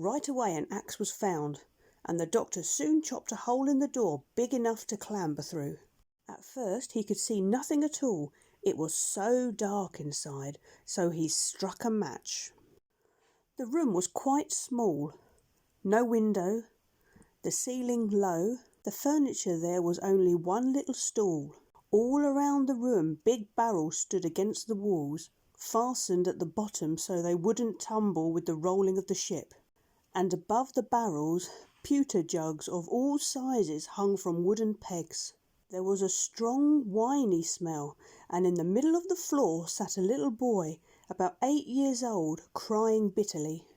Right away an axe was found, and the doctor soon chopped a hole in the door big enough to clamber through. At first he could see nothing at all. It was so dark inside, so he struck a match. The room was quite small. No window, the ceiling low. The furniture there was only one little stool. All around the room big barrels stood against the walls, fastened at the bottom so they wouldn't tumble with the rolling of the ship. And above the barrels, pewter jugs of all sizes hung from wooden pegs. There was a strong winey smell, and in the middle of the floor sat a little boy, about 8 years old, crying bitterly.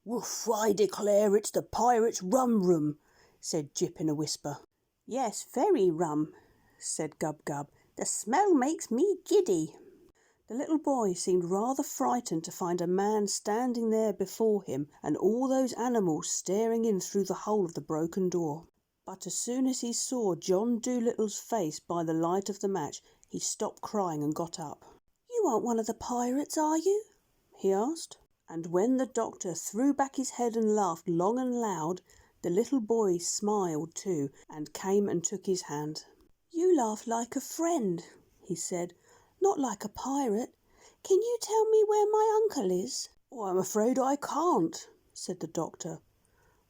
"Woof, I declare it's the pirates' rum room," said Jip in a whisper. "Yes, very rum," said Gub Gub. "The smell makes me giddy." The little boy seemed rather frightened to find a man standing there before him and all those animals staring in through the hole of the broken door. But as soon as he saw John Dolittle's face by the light of the match, he stopped crying and got up. "You aren't one of the pirates, are you?" he asked. And when the doctor threw back his head and laughed long and loud, the little boy smiled too and came and took his hand. "You laugh like a friend," he said, "not like a pirate. Can you tell me where my uncle is?" "Oh, I'm afraid I can't," said the doctor.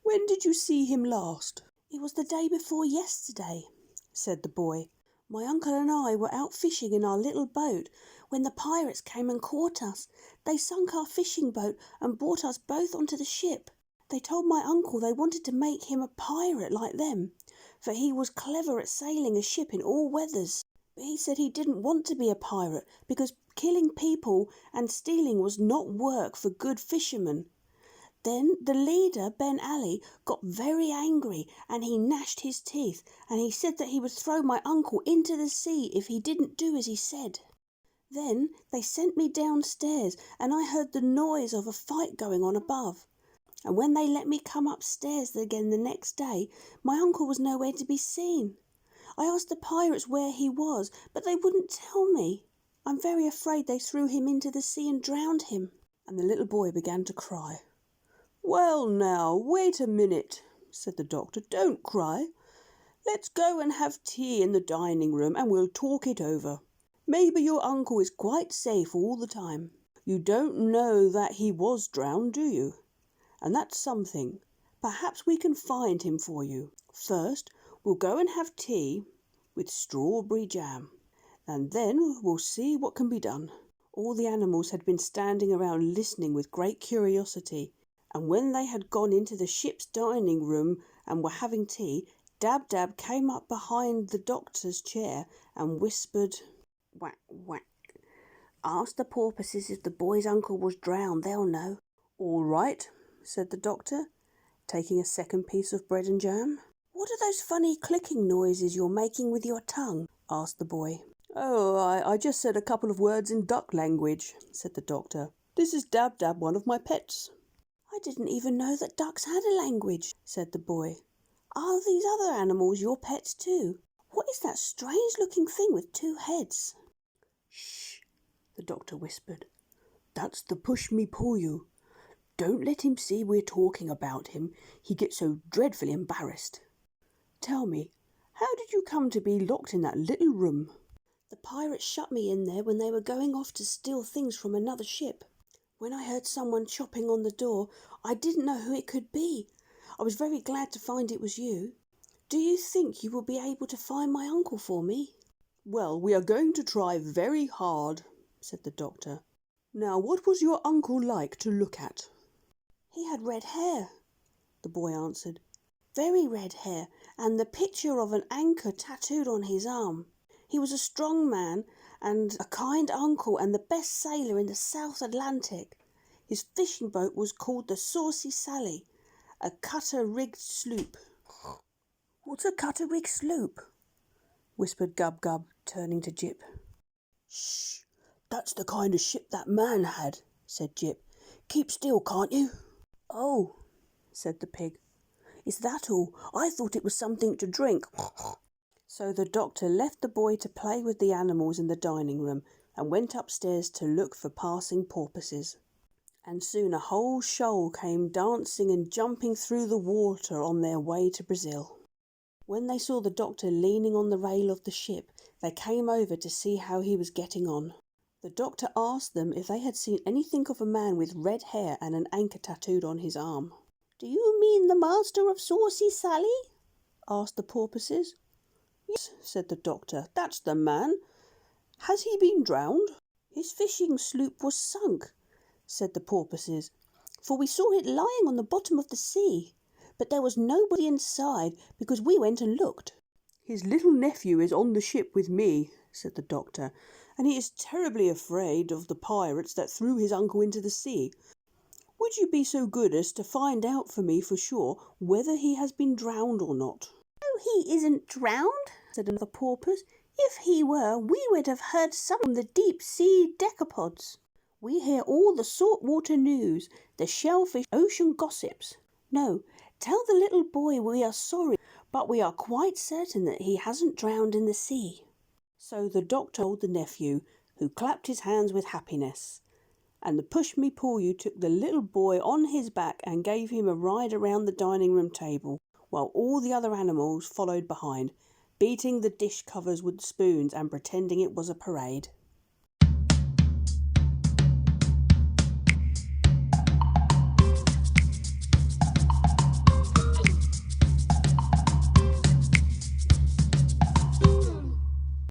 "When did you see him last?" "It was the day before yesterday," said the boy. "My uncle and I were out fishing in our little boat when the pirates came and caught us. They sunk our fishing boat and brought us both onto the ship. They told my uncle they wanted to make him a pirate like them, for he was clever at sailing a ship in all weathers. But he said he didn't want to be a pirate because killing people and stealing was not work for good fishermen. Then the leader, Ben Ali, got very angry and he gnashed his teeth and he said that he would throw my uncle into the sea if he didn't do as he said. Then they sent me downstairs and I heard the noise of a fight going on above. And when they let me come upstairs again the next day, my uncle was nowhere to be seen. I asked the pirates where he was, but they wouldn't tell me. I'm very afraid they threw him into the sea and drowned him." And the little boy began to cry. "Well now, wait a minute," said the doctor. "Don't cry. Let's go and have tea in the dining room and we'll talk it over. Maybe your uncle is quite safe all the time. You don't know that he was drowned, do you? And that's something. Perhaps we can find him for you. First, we'll go and have tea with strawberry jam, and then we'll see what can be done." All the animals had been standing around listening with great curiosity, and when they had gone into the ship's dining room and were having tea, Dab Dab came up behind the doctor's chair and whispered, "Whack, whack. Ask the porpoises if the boy's uncle was drowned, they'll know." "All right," said the doctor, taking a second piece of bread and jam. "What are those funny clicking noises you're making with your tongue?" asked the boy. "Oh, I just said a couple of words in duck language," said the doctor. "This is Dab Dab, one of my pets." "I didn't even know that ducks had a language," said the boy. "Are these other animals your pets too? What is that strange-looking thing with 2 heads?" "Shh," the doctor whispered. "That's the push-me-pull-you. Don't let him see we're talking about him. He gets so dreadfully embarrassed. Tell me, how did you come to be locked in that little room?" "The pirates shut me in there when they were going off to steal things from another ship. When I heard someone chopping on the door, I didn't know who it could be. I was very glad to find it was you. Do you think you will be able to find my uncle for me?" "Well, we are going to try very hard," said the doctor. "Now, what was your uncle like to look at?" "He had red hair," the boy answered. "Very red hair, and the picture of an anchor tattooed on his arm. He was a strong man and a kind uncle and the best sailor in the South Atlantic. His fishing boat was called the Saucy Sally, a cutter-rigged sloop." "What's a cutter-rigged sloop?" whispered Gub Gub, turning to Jip. "Shh, that's the kind of ship that man had," said Jip. "Keep still, can't you?" "Oh," said the pig. "Is that all? I thought it was something to drink." So the doctor left the boy to play with the animals in the dining room and went upstairs to look for passing porpoises. And soon a whole shoal came dancing and jumping through the water on their way to Brazil. When they saw the doctor leaning on the rail of the ship, they came over to see how he was getting on. The doctor asked them if they had seen anything of a man with red hair and an anchor tattooed on his arm. "Do you mean the master of Saucy Sally?" asked the porpoises. "Yes," said the doctor, "that's the man. Has he been drowned?" "His fishing sloop was sunk," said the porpoises, "for we saw it lying on the bottom of the sea, but there was nobody inside because we went and looked." "His little nephew is on the ship with me," said the doctor, "and he is terribly afraid of the pirates that threw his uncle into the sea. Would you be so good as to find out for me for sure whether he has been drowned or not?" "No, he isn't drowned," said another porpoise. "If he were, we would have heard some from the deep-sea decapods. We hear all the salt-water news, the shellfish ocean gossips. No, tell the little boy we are sorry, but we are quite certain that he hasn't drowned in the sea." So the doctor told the nephew, who clapped his hands with happiness, and the push-me-pull-you took the little boy on his back and gave him a ride around the dining-room table, while all the other animals followed behind, beating the dish covers with spoons and pretending it was a parade.